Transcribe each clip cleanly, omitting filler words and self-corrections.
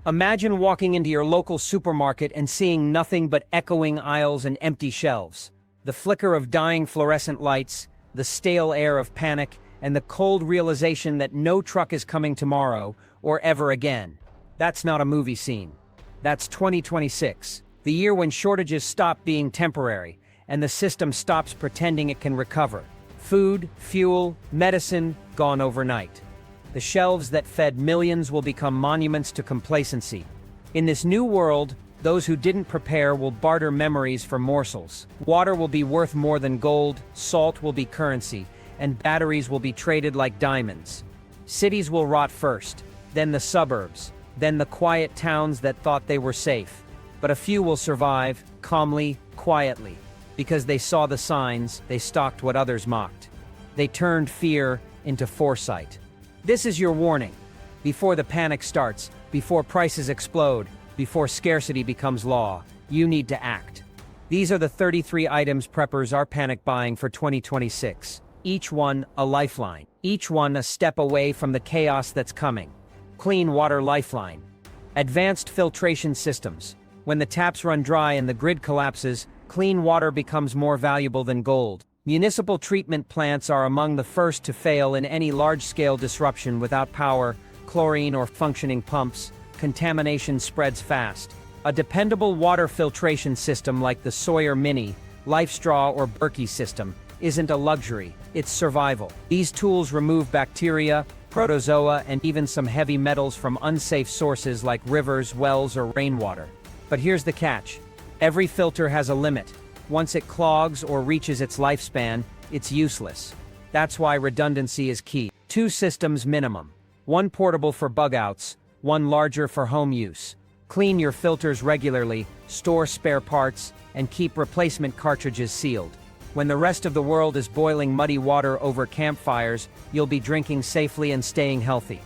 Imagine walking into your local supermarket and seeing nothing but echoing aisles and empty shelves. The flicker of dying fluorescent lights, the stale air of panic, and the cold realization that no truck is coming tomorrow or ever again. That's not a movie scene. That's 2026, the year when shortages stop being temporary and the system stops pretending it can recover. Food, fuel, medicine, gone overnight. The shelves that fed millions will become monuments to complacency. In this new world, those who didn't prepare will barter memories for morsels. Water will be worth more than gold, salt will be currency, and batteries will be traded like diamonds. Cities will rot first, then the suburbs, then the quiet towns that thought they were safe. But a few will survive, calmly, quietly. Because they saw the signs, they stocked what others mocked. They turned fear into foresight. This is your warning. Before the panic starts, before prices explode, before scarcity becomes law, you need to act. These are the 33 items preppers are panic buying for 2026. Each one a lifeline. Each one a step away from the chaos that's coming. Clean water lifeline. Advanced filtration systems. When the taps run dry and the grid collapses, clean water becomes more valuable than gold. Municipal treatment plants are among the first to fail in any large-scale disruption. Without power, chlorine, or functioning pumps, contamination spreads fast. A dependable water filtration system like the Sawyer Mini, LifeStraw, or Berkey system isn't a luxury, it's survival. These tools remove bacteria, protozoa, and even some heavy metals from unsafe sources like rivers, wells, or rainwater. But here's the catch. Every filter has a limit. Once it clogs or reaches its lifespan, it's useless. That's why redundancy is key. 2 systems minimum. One portable for bug outs, one larger for home use. Clean your filters regularly, store spare parts, and keep replacement cartridges sealed. When the rest of the world is boiling muddy water over campfires, you'll be drinking safely and staying healthy.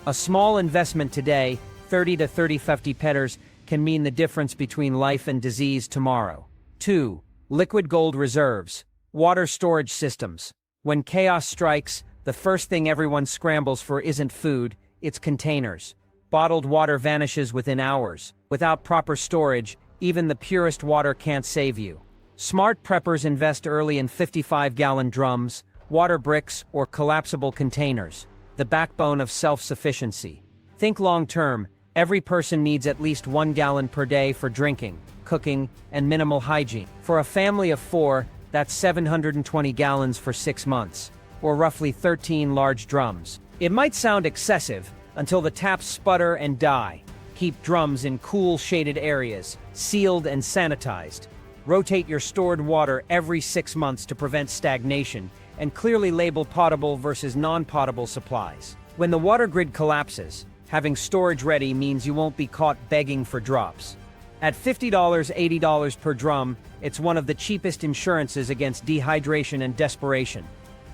A small investment today, 30 to 50 petters, can mean the difference between life and disease tomorrow. 2. Liquid gold reserves. Water storage systems. When chaos strikes, the first thing everyone scrambles for isn't food, it's containers. Bottled water vanishes within hours. Without proper storage, even the purest water can't save you. Smart preppers invest early in 55-gallon drums, water bricks, or collapsible containers, the backbone of self-sufficiency. Think long-term. Every person needs at least 1 gallon per day for drinking, cooking, and minimal hygiene. For a family of 4, that's 720 gallons for 6 months, or roughly 13 large drums. It might sound excessive until the taps sputter and die. Keep drums in cool, shaded areas, sealed and sanitized. Rotate your stored water every 6 months to prevent stagnation, and clearly label potable versus non-potable supplies. When the water grid collapses, having storage ready means you won't be caught begging for drops. At $50, $80 per drum, it's one of the cheapest insurances against dehydration and desperation.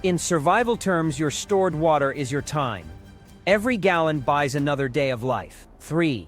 In survival terms, your stored water is your time. Every gallon buys another day of life. 3.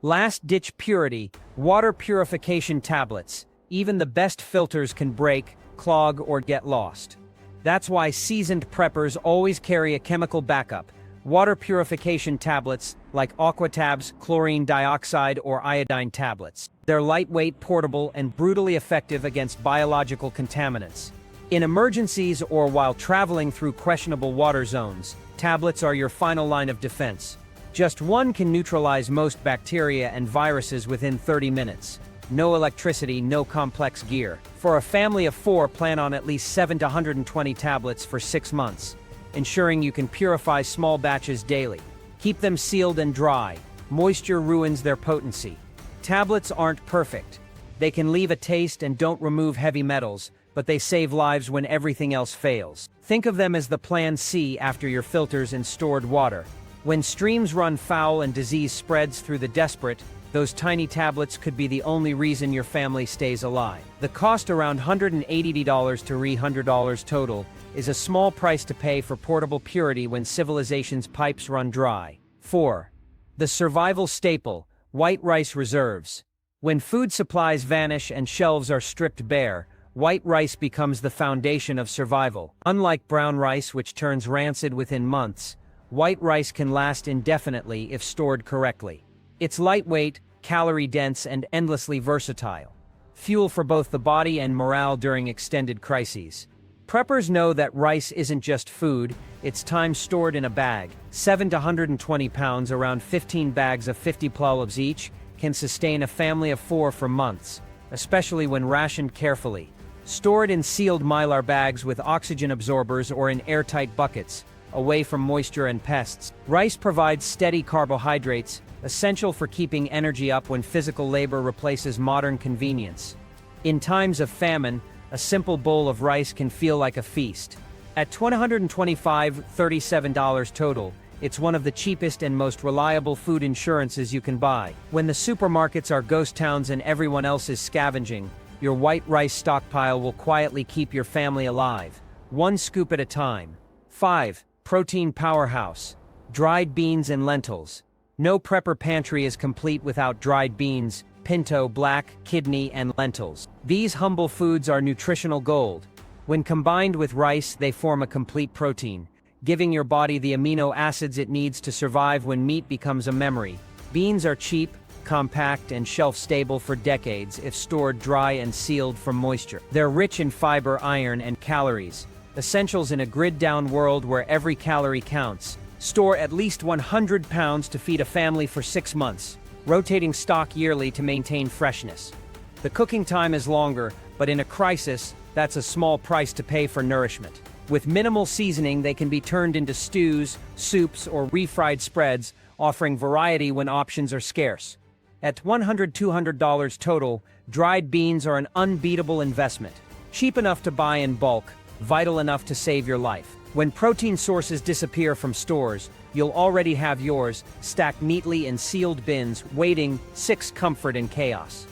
Last-ditch purity, water purification tablets. Even the best filters can break, clog, or get lost. That's why seasoned preppers always carry a chemical backup. Water purification tablets like Aquatabs, chlorine dioxide, or iodine tablets. They're lightweight, portable, and brutally effective against biological contaminants. In emergencies or while traveling through questionable water zones, tablets are your final line of defense. Just one can neutralize most bacteria and viruses within 30 minutes. No electricity, no complex gear. For a family of 4, plan on at least 7 to 120 tablets for 6 months, ensuring you can purify small batches daily. Keep them sealed and dry. Moisture ruins their potency. Tablets aren't perfect. They can leave a taste and don't remove heavy metals, but they save lives when everything else fails. Think of them as the plan C after your filters and stored water. When streams run foul and disease spreads through the desperate, those tiny tablets could be the only reason your family stays alive. The cost, around $180 to $300 total, is a small price to pay for portable purity when civilization's pipes run dry. 4. The survival staple, white rice reserves. When food supplies vanish and shelves are stripped bare, white rice becomes the foundation of survival. Unlike brown rice, which turns rancid within months, white rice can last indefinitely if stored correctly. It's lightweight, calorie-dense, and endlessly versatile. Fuel for both the body and morale during extended crises. Preppers know that rice isn't just food, it's time stored in a bag. 7 to 120 pounds, around 15 bags of 50 plows each, can sustain a family of 4 for months, especially when rationed carefully. Stored in sealed mylar bags with oxygen absorbers or in airtight buckets, away from moisture and pests. Rice provides steady carbohydrates, essential for keeping energy up when physical labor replaces modern convenience. In times of famine, a simple bowl of rice can feel like a feast. At $125–$37 total, it's one of the cheapest and most reliable food insurances you can buy. When the supermarkets are ghost towns and everyone else is scavenging, your white rice stockpile will quietly keep your family alive, one scoop at a time. 5. Protein powerhouse. Dried beans and lentils. No prepper pantry is complete without dried beans, pinto, black, kidney, and lentils. These humble foods are nutritional gold. When combined with rice, they form a complete protein, giving your body the amino acids it needs to survive when meat becomes a memory. Beans are cheap, compact, and shelf-stable for decades if stored dry and sealed from moisture. They're rich in fiber, iron, and calories, essentials in a grid-down world where every calorie counts. Store at least 100 pounds to feed a family for 6 months, rotating stock yearly to maintain freshness. The cooking time is longer, but in a crisis, that's a small price to pay for nourishment. With minimal seasoning, they can be turned into stews, soups, or refried spreads, offering variety when options are scarce. At $100–$200 total, dried beans are an unbeatable investment. Cheap enough to buy in bulk, vital enough to save your life. When protein sources disappear from stores, you'll already have yours, stacked neatly in sealed bins, waiting, 6 comfort in chaos.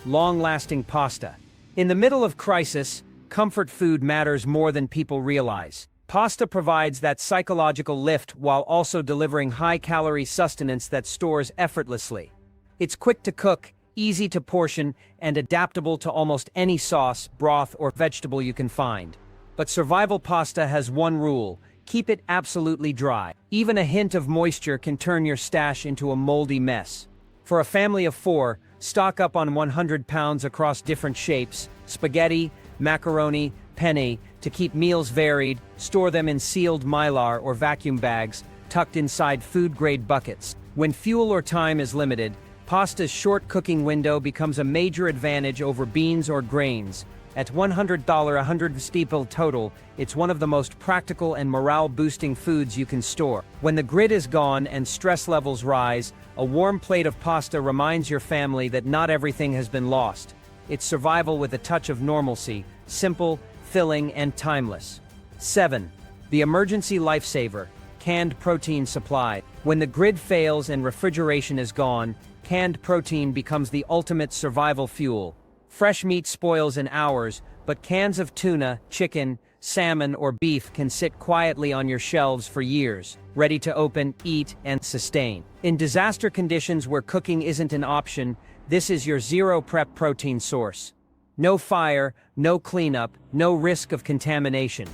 Long-lasting pasta. In the middle of crisis, comfort food matters more than people realize. Pasta provides that psychological lift while also delivering high-calorie sustenance that stores effortlessly. It's quick to cook, easy to portion, and adaptable to almost any sauce, broth, or vegetable you can find. But survival pasta has one rule: keep it absolutely dry. Even a hint of moisture can turn your stash into a moldy mess. For a family of 4, stock up on 100 pounds across different shapes, spaghetti, macaroni, penne, to keep meals varied. Store them in sealed mylar or vacuum bags, tucked inside food-grade buckets. When fuel or time is limited, pasta's short cooking window becomes a major advantage over beans or grains. At $100–$100 steeple total, it's one of the most practical and morale-boosting foods you can store. When the grid is gone and stress levels rise, a warm plate of pasta reminds your family that not everything has been lost. It's survival with a touch of normalcy, simple, filling, and timeless. 7. The emergency lifesaver. Canned protein supply. When the grid fails and refrigeration is gone, canned protein becomes the ultimate survival fuel. Fresh meat spoils in hours, but cans of tuna, chicken, salmon, or beef can sit quietly on your shelves for years, ready to open, eat, and sustain. In disaster conditions where cooking isn't an option, this is your zero-prep protein source. No fire, no cleanup, no risk of contamination.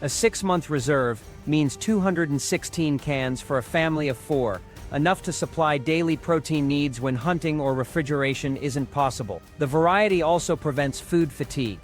A 6-month reserve means 216 cans for a family of 4, enough to supply daily protein needs when hunting or refrigeration isn't possible. The variety also prevents food fatigue.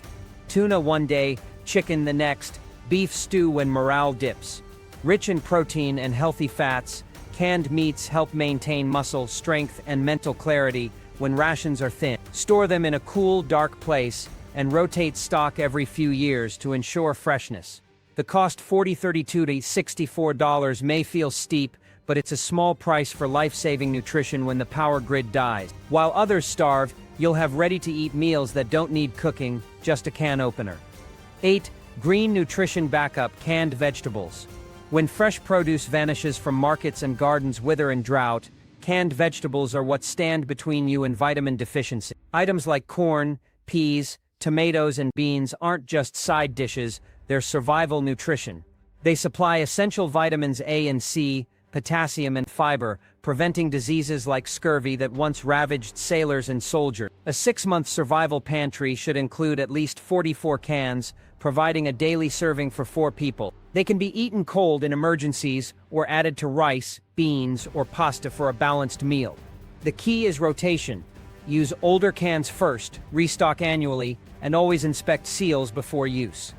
Tuna one day, chicken the next, beef stew when morale dips. Rich in protein and healthy fats, canned meats help maintain muscle strength and mental clarity when rations are thin. Store them in a cool, dark place and rotate stock every few years to ensure freshness. The cost $32–$64 may feel steep, but it's a small price for life-saving nutrition when the power grid dies. While others starve, you'll have ready-to-eat meals that don't need cooking, just a can opener. 8. Green nutrition backup. Canned vegetables. When fresh produce vanishes from markets and gardens wither in drought, canned vegetables are what stand between you and vitamin deficiency. Items like corn, peas, tomatoes, and beans aren't just side dishes, they're survival nutrition. They supply essential vitamins A and C, potassium and fiber, preventing diseases like scurvy that once ravaged sailors and soldiers. A 6-month survival pantry should include at least 44 cans, providing a daily serving for 4 people. They can be eaten cold in emergencies or added to rice, beans, or pasta for a balanced meal. The key is rotation. Use older cans first, restock annually, and always inspect seals before use.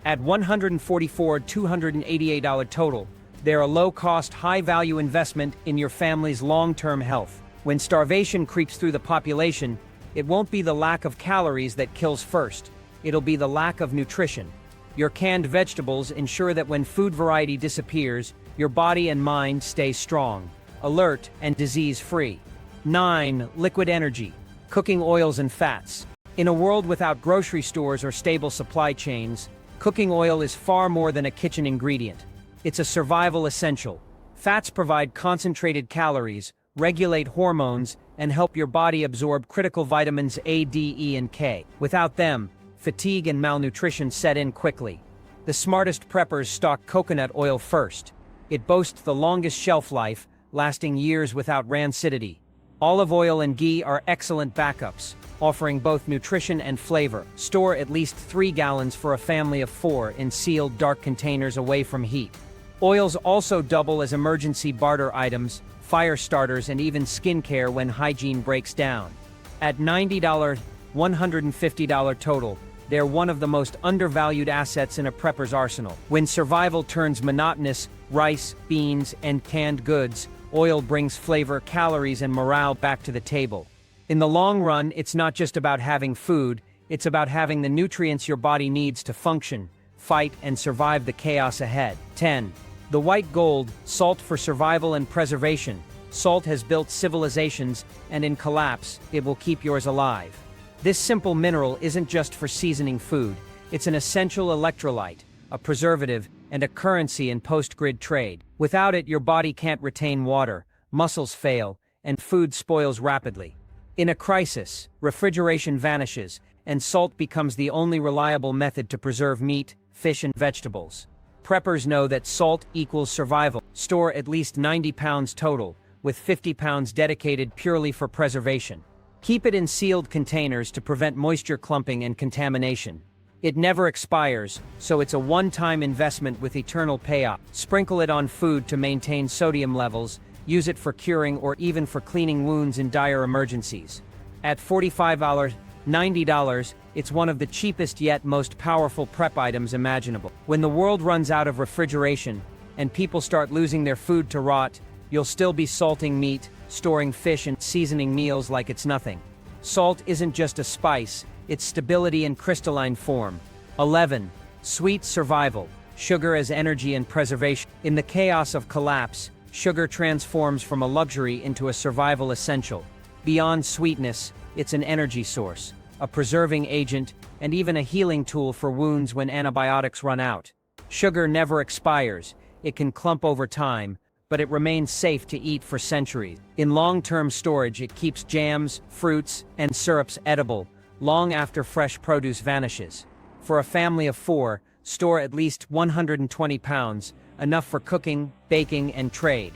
At $144,288 total, they're a low-cost, high-value investment in your family's long-term health. When starvation creeps through the population, it won't be the lack of calories that kills first. It'll be the lack of nutrition. Your canned vegetables ensure that when food variety disappears, your body and mind stay strong, alert, and disease-free. 9. Liquid energy. Cooking oils and fats. In a world without grocery stores or stable supply chains, cooking oil is far more than a kitchen ingredient. It's a survival essential. Fats provide concentrated calories, regulate hormones, and help your body absorb critical vitamins A, D, E, and K. Without them, fatigue and malnutrition set in quickly. The smartest preppers stock coconut oil first. It boasts the longest shelf life, lasting years without rancidity. Olive oil and ghee are excellent backups, offering both nutrition and flavor. Store at least 3 gallons for a family of 4 in sealed, dark containers away from heat. Oils also double as emergency barter items, fire starters, and even skincare when hygiene breaks down. At $90, $150 total, they're one of the most undervalued assets in a prepper's arsenal. When survival turns monotonous, rice, beans, and canned goods, oil brings flavor, calories, and morale back to the table. In the long run, it's not just about having food, it's about having the nutrients your body needs to function, fight, and survive the chaos ahead. 10. The white gold, salt for survival and preservation. Salt has built civilizations, and in collapse, it will keep yours alive. This simple mineral isn't just for seasoning food, it's an essential electrolyte, a preservative, and a currency in post-grid trade. Without it, your body can't retain water, muscles fail, and food spoils rapidly. In a crisis, refrigeration vanishes, and salt becomes the only reliable method to preserve meat, fish, and vegetables. Preppers know that salt equals survival. Store at least 90 pounds total, with 50 pounds dedicated purely for preservation. Keep it in sealed containers to prevent moisture clumping and contamination. It never expires, so it's a one-time investment with eternal payoff. Sprinkle it on food to maintain sodium levels, use it for curing or even for cleaning wounds in dire emergencies. At $45, $90, it's one of the cheapest yet most powerful prep items imaginable. When the world runs out of refrigeration and people start losing their food to rot, you'll still be salting meat, storing fish, and seasoning meals like it's nothing. Salt isn't just a spice, it's stability in crystalline form. 11. Sweet survival. Sugar as energy and preservation. In the chaos of collapse, sugar transforms from a luxury into a survival essential. Beyond sweetness, it's an energy source, a preserving agent, and even a healing tool for wounds when antibiotics run out. Sugar never expires, it can clump over time, but it remains safe to eat for centuries. In long-term storage, it keeps jams, fruits, and syrups edible, long after fresh produce vanishes. For a family of 4, store at least 120 pounds, enough for cooking, baking, and trade.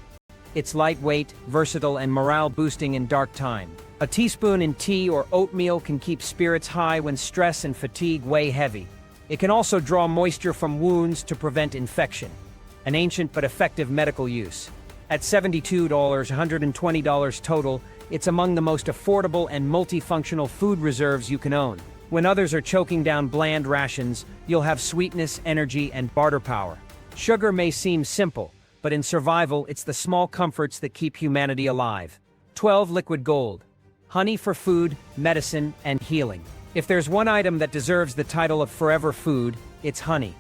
It's lightweight, versatile, and morale-boosting in dark time. A teaspoon in tea or oatmeal can keep spirits high when stress and fatigue weigh heavy. It can also draw moisture from wounds to prevent infection. An ancient but effective medical use. At $72, $120 total, it's among the most affordable and multifunctional food reserves you can own. When others are choking down bland rations, you'll have sweetness, energy, and barter power. Sugar may seem simple, but in survival, it's the small comforts that keep humanity alive. 12. Liquid gold. Honey for food, medicine, and healing. If there's one item that deserves the title of forever food, it's honey.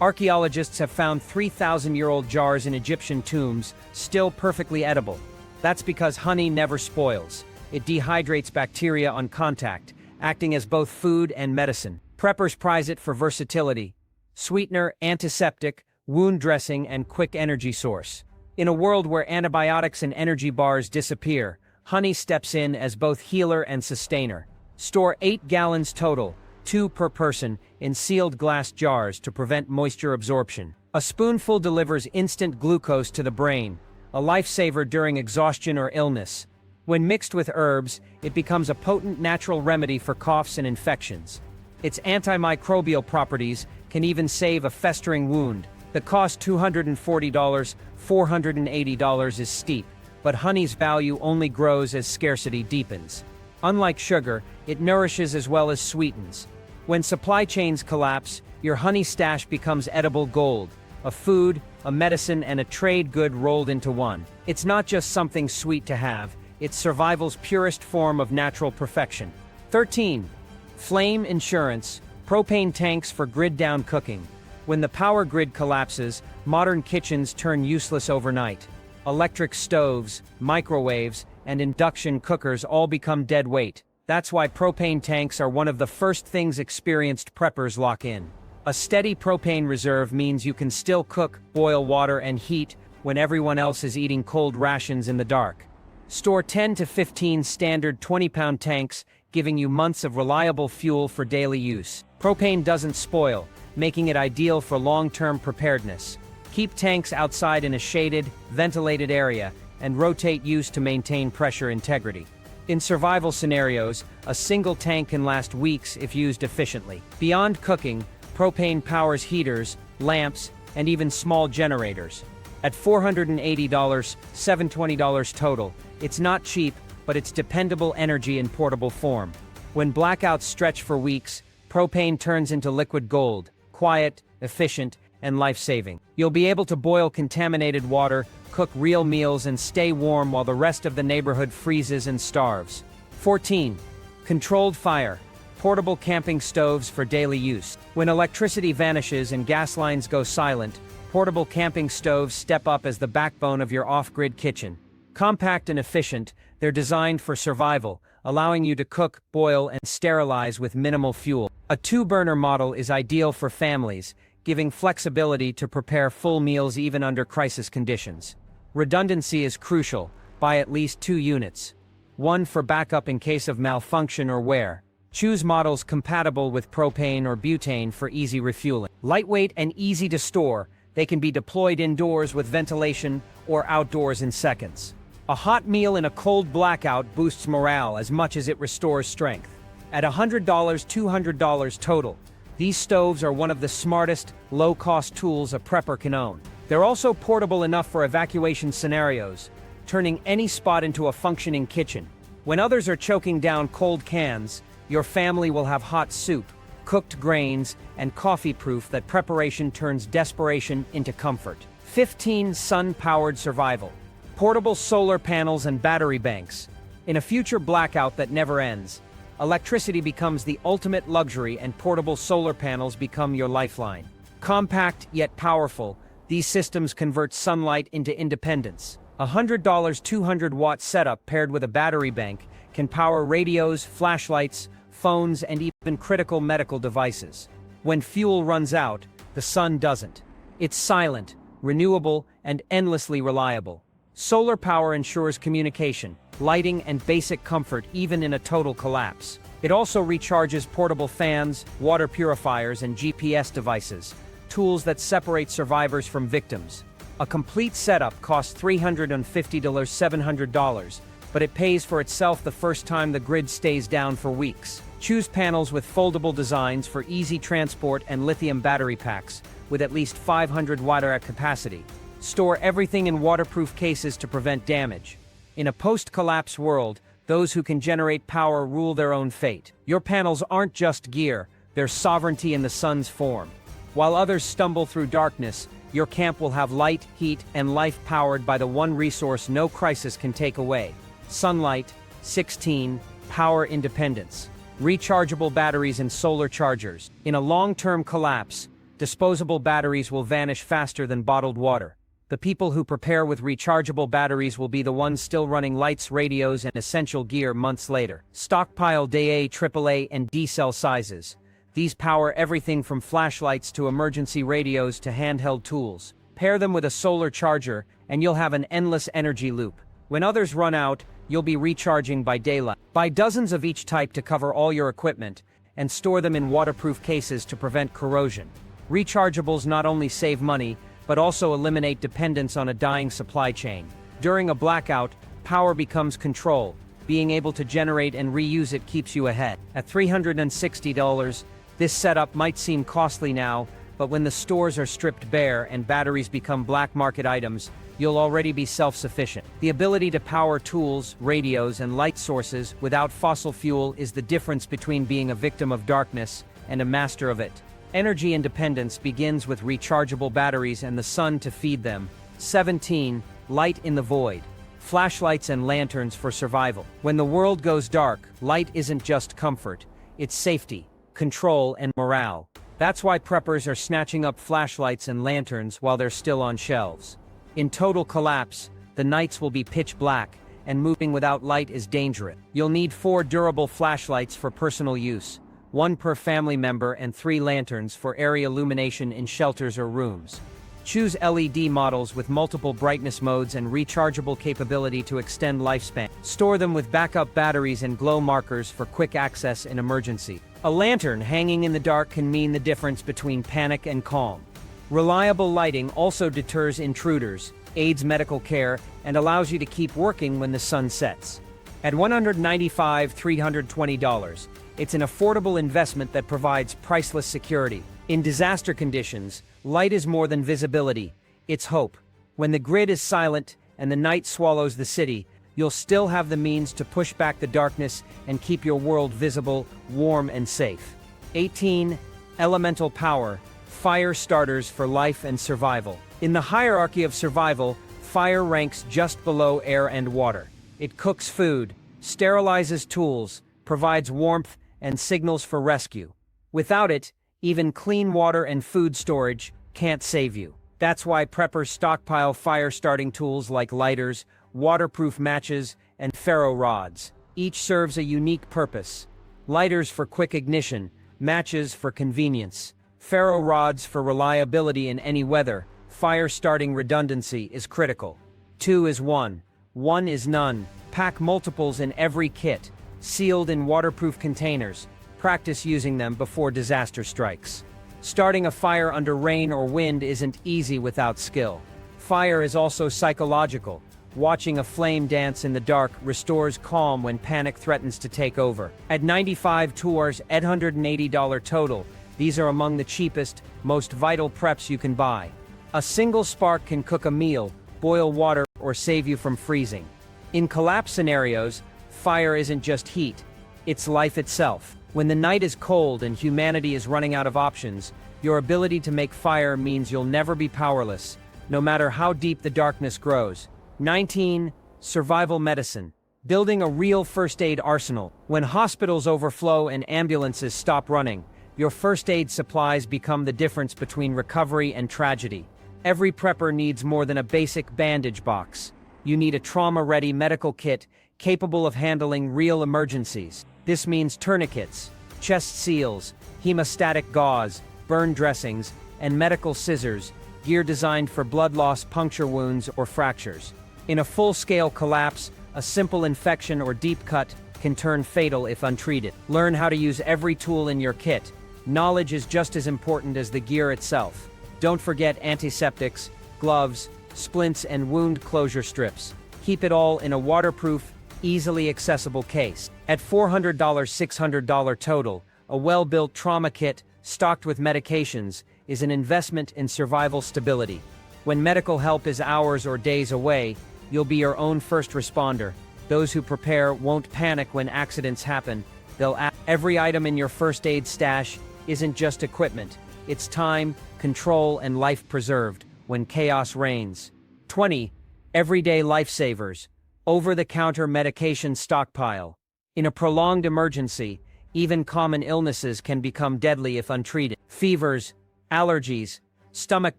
Archaeologists have found 3,000-year-old jars in Egyptian tombs, still perfectly edible. That's because honey never spoils. It dehydrates bacteria on contact, acting as both food and medicine. Preppers prize it for versatility. Sweetener, antiseptic, wound dressing, and quick energy source. In a world where antibiotics and energy bars disappear, honey steps in as both healer and sustainer. Store 8 gallons total, 2 per person, in sealed glass jars to prevent moisture absorption. A spoonful delivers instant glucose to the brain, a lifesaver during exhaustion or illness. When mixed with herbs, it becomes a potent natural remedy for coughs and infections. Its antimicrobial properties can even save a festering wound. The cost $240, $480 is steep, but honey's value only grows as scarcity deepens. Unlike sugar, it nourishes as well as sweetens. When supply chains collapse, your honey stash becomes edible gold, a food, a medicine, and a trade good rolled into one. It's not just something sweet to have, it's survival's purest form of natural perfection. 13. Flame insurance, propane tanks for grid-down cooking. When the power grid collapses, modern kitchens turn useless overnight. Electric stoves, microwaves, and induction cookers all become dead weight. That's why propane tanks are one of the first things experienced preppers lock in. A steady propane reserve means you can still cook, boil water, and heat when everyone else is eating cold rations in the dark. Store 10 to 15 standard 20-pound tanks, giving you months of reliable fuel for daily use. Propane doesn't spoil, making it ideal for long-term preparedness. Keep tanks outside in a shaded, ventilated area, and rotate use to maintain pressure integrity. In survival scenarios, a single tank can last weeks if used efficiently. Beyond cooking, propane powers heaters, lamps, and even small generators. At $480, $720 total, it's not cheap, but it's dependable energy in portable form. When blackouts stretch for weeks, propane turns into liquid gold, quiet, efficient, and life-saving. You'll be able to boil contaminated water, cook real meals, and stay warm while the rest of the neighborhood freezes and starves. 14. Controlled fire. Portable camping stoves for daily use. When electricity vanishes and gas lines go silent, portable camping stoves step up as the backbone of your off-grid kitchen. Compact and efficient, they're designed for survival, allowing you to cook, boil, and sterilize with minimal fuel. A 2-burner model is ideal for families, giving flexibility to prepare full meals even under crisis conditions. Redundancy is crucial. Buy at least 2 units. One for backup in case of malfunction or wear. Choose models compatible with propane or butane for easy refueling. Lightweight and easy to store, they can be deployed indoors with ventilation or outdoors in seconds. A hot meal in a cold blackout boosts morale as much as it restores strength. At $100, $200 total, these stoves are one of the smartest, low-cost tools a prepper can own. They're also portable enough for evacuation scenarios, turning any spot into a functioning kitchen. When others are choking down cold cans, your family will have hot soup, cooked grains, and coffee proof that preparation turns desperation into comfort. 15. Sun-powered survival. Portable solar panels and battery banks. In a future blackout that never ends, electricity becomes the ultimate luxury and portable solar panels become your lifeline. Compact yet powerful, these systems convert sunlight into independence. A $100 200-watt setup paired with a battery bank can power radios, flashlights, phones, and even critical medical devices. When fuel runs out, the sun doesn't. It's silent, renewable, and endlessly reliable. Solar power ensures communication, lighting, and basic comfort even in a total collapse. It also recharges portable fans, water purifiers, and GPS devices, tools that separate survivors from victims. A complete setup costs $350 to $700, but it pays for itself the first time the grid stays down for weeks. Choose panels with foldable designs for easy transport and lithium battery packs, with at least 500 watt-hour capacity. Store everything in waterproof cases to prevent damage. In a post-collapse world, those who can generate power rule their own fate. Your panels aren't just gear, they're sovereignty in the sun's form. While others stumble through darkness, your camp will have light, heat, and life powered by the one resource no crisis can take away. Sunlight. 16. Power independence. Rechargeable batteries and solar chargers. In a long-term collapse, disposable batteries will vanish faster than bottled water. The people who prepare with rechargeable batteries will be the ones still running lights, radios, and essential gear months later. Stockpile AA, AAA, and D-cell sizes. These power everything from flashlights to emergency radios to handheld tools. Pair them with a solar charger, and you'll have an endless energy loop. When others run out, you'll be recharging by daylight. Buy dozens of each type to cover all your equipment, and store them in waterproof cases to prevent corrosion. Rechargeables not only save money, but also eliminate dependence on a dying supply chain. During a blackout, power becomes control. Being able to generate and reuse it keeps you ahead. At $360, this setup might seem costly now, but when the stores are stripped bare and batteries become black market items, you'll already be self-sufficient. The ability to power tools, radios, and light sources without fossil fuel is the difference between being a victim of darkness and a master of it. Energy independence begins with rechargeable batteries and the sun to feed them. 17. Light in the void. Flashlights and lanterns for survival. When the world goes dark, light isn't just comfort, it's safety, control, and morale. That's why preppers are snatching up flashlights and lanterns while they're still on shelves. In total collapse, the nights will be pitch black, and moving without light is dangerous. You'll need 4 durable flashlights for personal use, 1 per family member, and 3 lanterns for area illumination in shelters or rooms. Choose LED models with multiple brightness modes and rechargeable capability to extend lifespan. Store them with backup batteries and glow markers for quick access in emergency. A lantern hanging in the dark can mean the difference between panic and calm. Reliable lighting also deters intruders, aids medical care, and allows you to keep working when the sun sets. At $195–320, it's an affordable investment that provides priceless security. In disaster conditions, light is more than visibility, it's hope. When the grid is silent and the night swallows the city, you'll still have the means to push back the darkness and keep your world visible, warm, and safe. 18. Elemental power. Fire starters for life and survival. In the hierarchy of survival, fire ranks just below air and water. It cooks food, sterilizes tools, provides warmth, and signals for rescue. Without it, even clean water and food storage can't save you. That's why preppers stockpile fire-starting tools like lighters, waterproof matches, and ferro rods. Each serves a unique purpose. Lighters for quick ignition, matches for convenience, ferro rods for reliability in any weather. Fire-starting redundancy is critical. 2 is 1. 1 is none. Pack multiples in every kit, sealed in waterproof containers. Practice using them before disaster strikes. Starting a fire under rain or wind isn't easy without skill. Fire is also psychological. Watching a flame dance in the dark restores calm when panic threatens to take over. At $95 $880 total, these are among the cheapest, most vital preps you can buy. A single spark can cook a meal, boil water, or save you from freezing. In collapse scenarios, fire isn't just heat, it's life itself. When the night is cold and humanity is running out of options, your ability to make fire means you'll never be powerless, no matter how deep the darkness grows. 19. Survival medicine. Building a real first aid arsenal. When hospitals overflow and ambulances stop running, your first aid supplies become the difference between recovery and tragedy. Every prepper needs more than a basic bandage box. You need a trauma-ready medical kit capable of handling real emergencies. This means tourniquets, chest seals, hemostatic gauze, burn dressings, and medical scissors, gear designed for blood loss, puncture wounds, or fractures. In a full-scale collapse, a simple infection or deep cut can turn fatal if untreated. Learn how to use every tool in your kit. Knowledge is just as important as the gear itself. Don't forget antiseptics, gloves, splints, and wound closure strips. Keep it all in a waterproof, easily accessible case. At $400 $600 total, a well-built trauma kit, stocked with medications, is an investment in survival stability. When medical help is hours or days away, you'll be your own first responder. Those who prepare won't panic when accidents happen. They'll act. Every item in your first aid stash isn't just equipment. It's time, control, and life preserved when chaos reigns. 20. Everyday lifesavers. Over-the-counter medication stockpile. In a prolonged emergency, even common illnesses can become deadly if untreated. Fevers, allergies, stomach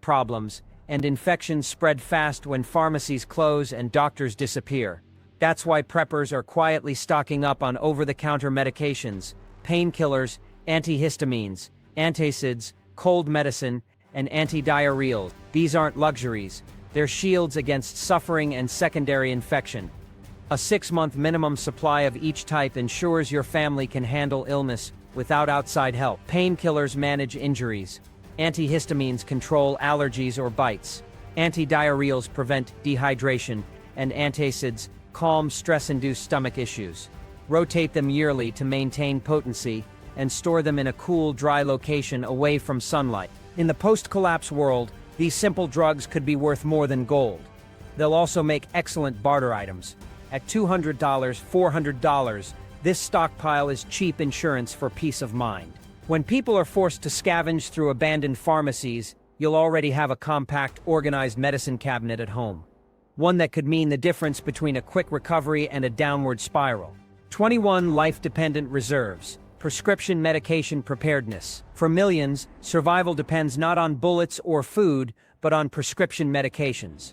problems, and infections spread fast when pharmacies close and doctors disappear. That's why preppers are quietly stocking up on over-the-counter medications, painkillers, antihistamines, antacids, cold medicine, and antidiarrheals. These aren't luxuries, they're shields against suffering and secondary infection. A 6-month minimum supply of each type ensures your family can handle illness without outside help. Painkillers manage injuries. Antihistamines control allergies or bites. Antidiarrheals prevent dehydration, and antacids calm stress-induced stomach issues. Rotate them yearly to maintain potency, and store them in a cool, dry location away from sunlight. In the post-collapse world, these simple drugs could be worth more than gold. They'll also make excellent barter items. At $200, $400, this stockpile is cheap insurance for peace of mind. When people are forced to scavenge through abandoned pharmacies, you'll already have a compact, organized medicine cabinet at home. One that could mean the difference between a quick recovery and a downward spiral. 21 life-dependent reserves. Prescription medication preparedness. For millions, survival depends not on bullets or food, but on prescription medications.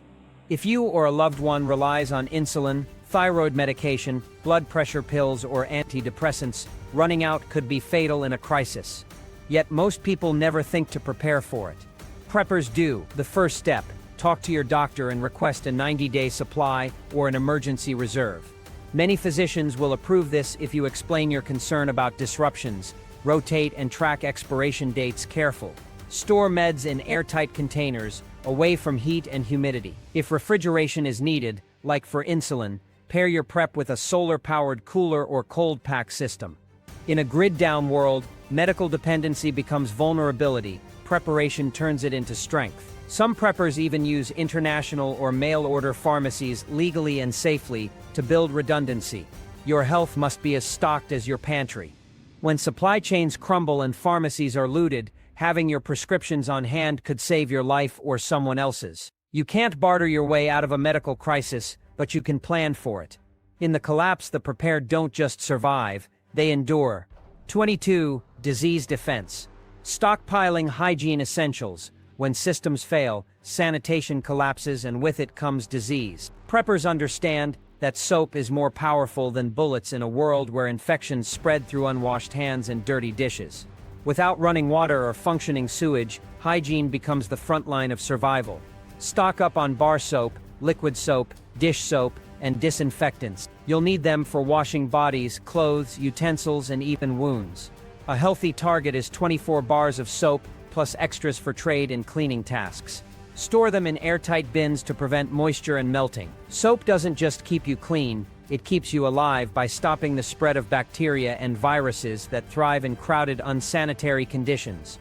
If you or a loved one relies on insulin, thyroid medication, blood pressure pills, or antidepressants, running out could be fatal in a crisis. Yet most people never think to prepare for it. Preppers do. The first step: talk to your doctor and request a 90-day supply or an emergency reserve. Many physicians will approve this if you explain your concern about disruptions, rotate and track expiration dates carefully. Store meds in airtight containers, away from heat and humidity. If refrigeration is needed, like for insulin, pair your prep with a solar-powered cooler or cold pack system. In a grid-down world, medical dependency becomes vulnerability. Preparation turns it into strength. Some preppers even use international or mail-order pharmacies legally and safely to build redundancy. Your health must be as stocked as your pantry. When supply chains crumble and pharmacies are looted, having your prescriptions on hand could save your life or someone else's. You can't barter your way out of a medical crisis, but you can plan for it. In the collapse, the prepared don't just survive, they endure. 22. Disease defense. Stockpiling hygiene essentials. When systems fail, sanitation collapses and with it comes disease. Preppers understand that soap is more powerful than bullets in a world where infections spread through unwashed hands and dirty dishes. Without running water or functioning sewage, hygiene becomes the front line of survival. Stock up on bar soap, liquid soap, dish soap, and disinfectants. You'll need them for washing bodies, clothes, utensils, and even wounds. A healthy target is 24 bars of soap, plus extras for trade and cleaning tasks. Store them in airtight bins to prevent moisture and melting. Soap doesn't just keep you clean, it keeps you alive by stopping the spread of bacteria and viruses that thrive in crowded, unsanitary conditions.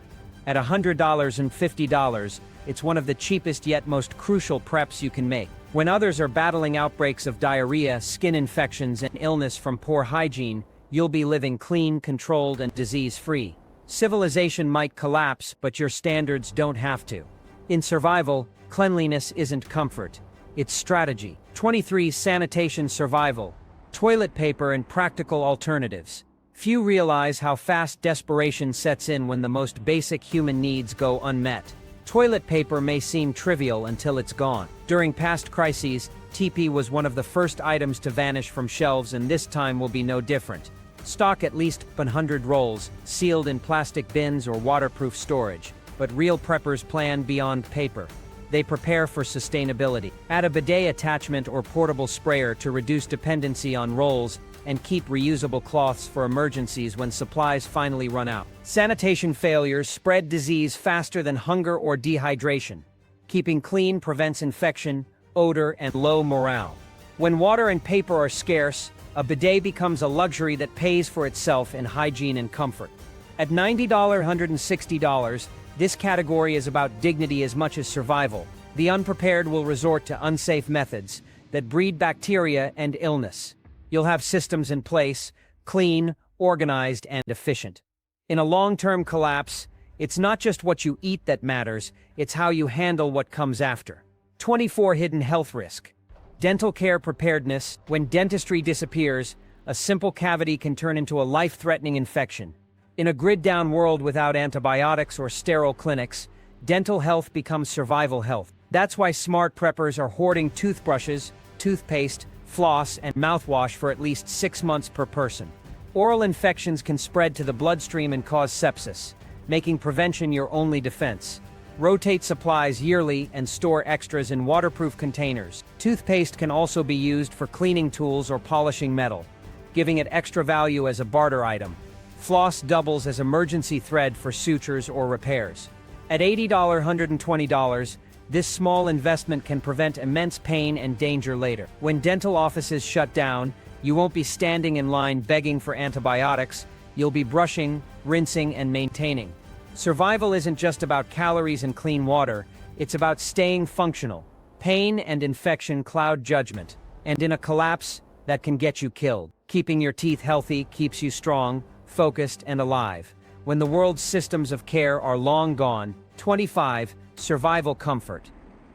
At $100 and $50, it's one of the cheapest yet most crucial preps you can make. When others are battling outbreaks of diarrhea, skin infections, and illness from poor hygiene, you'll be living clean, controlled, and disease-free. Civilization might collapse, but your standards don't have to. In survival, cleanliness isn't comfort, it's strategy. 23. Sanitation survival. Toilet paper and practical alternatives. Few realize how fast desperation sets in when the most basic human needs go unmet. Toilet paper may seem trivial until it's gone. During past crises, TP was one of the first items to vanish from shelves, and this time will be no different. Stock at least 100 rolls, sealed in plastic bins or waterproof storage. But real preppers plan beyond paper. They prepare for sustainability. Add a bidet attachment or portable sprayer to reduce dependency on rolls and keep reusable cloths for emergencies when supplies finally run out. Sanitation failures spread disease faster than hunger or dehydration. Keeping clean prevents infection, odor, and low morale. When water and paper are scarce, a bidet becomes a luxury that pays for itself in hygiene and comfort. At $90, $160, this category is about dignity as much as survival. The unprepared will resort to unsafe methods that breed bacteria and illness. You'll have systems in place, clean, organized, and efficient. In a long-term collapse, it's not just what you eat that matters, it's how you handle what comes after. 24. Hidden health risk. Dental care preparedness. When dentistry disappears, a simple cavity can turn into a life-threatening infection. In a grid-down world without antibiotics or sterile clinics, dental health becomes survival health. That's why smart preppers are hoarding toothbrushes, toothpaste, floss, and mouthwash for at least 6 months per person. Oral infections can spread to the bloodstream and cause sepsis, making prevention your only defense. Rotate supplies yearly and store extras in waterproof containers. Toothpaste can also be used for cleaning tools or polishing metal, giving it extra value as a barter item. Floss doubles as emergency thread for sutures or repairs. At $80, $120, this small investment can prevent immense pain and danger later. When dental offices shut down, you won't be standing in line begging for antibiotics, you'll be brushing, rinsing, and maintaining. Survival isn't just about calories and clean water, it's about staying functional. Pain and infection cloud judgment, and in a collapse, that can get you killed. Keeping your teeth healthy keeps you strong, focused, and alive. When the world's systems of care are long gone. 25. Survival comfort.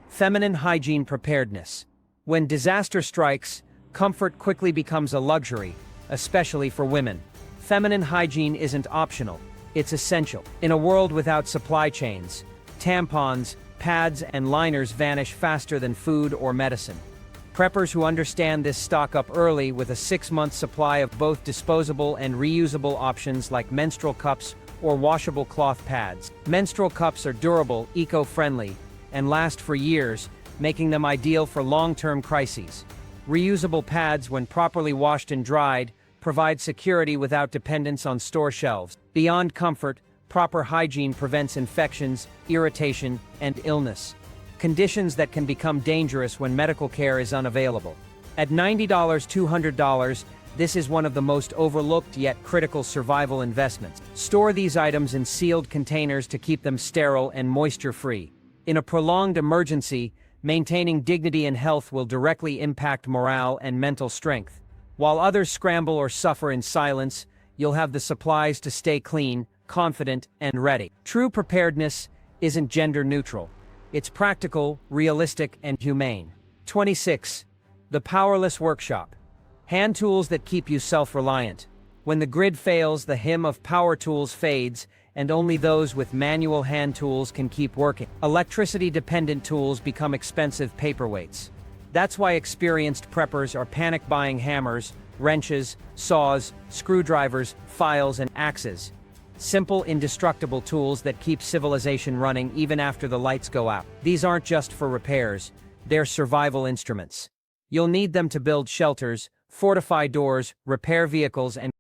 Feminine hygiene preparedness. When disaster strikes, comfort quickly becomes a luxury, especially for women. Feminine hygiene isn't optional, it's essential. In a world without supply chains, tampons, pads, and liners vanish faster than food or medicine. Preppers who understand this stock up early with a 6-month supply of both disposable and reusable options like menstrual cups or washable cloth pads. Menstrual cups are durable, eco-friendly, and last for years, making them ideal for long-term crises. Reusable pads, when properly washed and dried, provide security without dependence on store shelves. Beyond comfort, proper hygiene prevents infections, irritation, and illness. Conditions that can become dangerous when medical care is unavailable. At $90, $200, this is one of the most overlooked yet critical survival investments. Store these items in sealed containers to keep them sterile and moisture-free. In a prolonged emergency, maintaining dignity and health will directly impact morale and mental strength. While others scramble or suffer in silence, you'll have the supplies to stay clean, confident, and ready. True preparedness isn't gender-neutral. It's practical, realistic, and humane. 26. The Powerless Workshop. Hand tools that keep you self-reliant. When the grid fails, the hymn of power tools fades, and only those with manual hand tools can keep working. Electricity-dependent tools become expensive paperweights. That's why experienced preppers are panic-buying hammers, wrenches, saws, screwdrivers, files, and axes. Simple, indestructible tools that keep civilization running even after the lights go out. These aren't just for repairs, they're survival instruments. You'll need them to build shelters, fortify doors, repair vehicles, and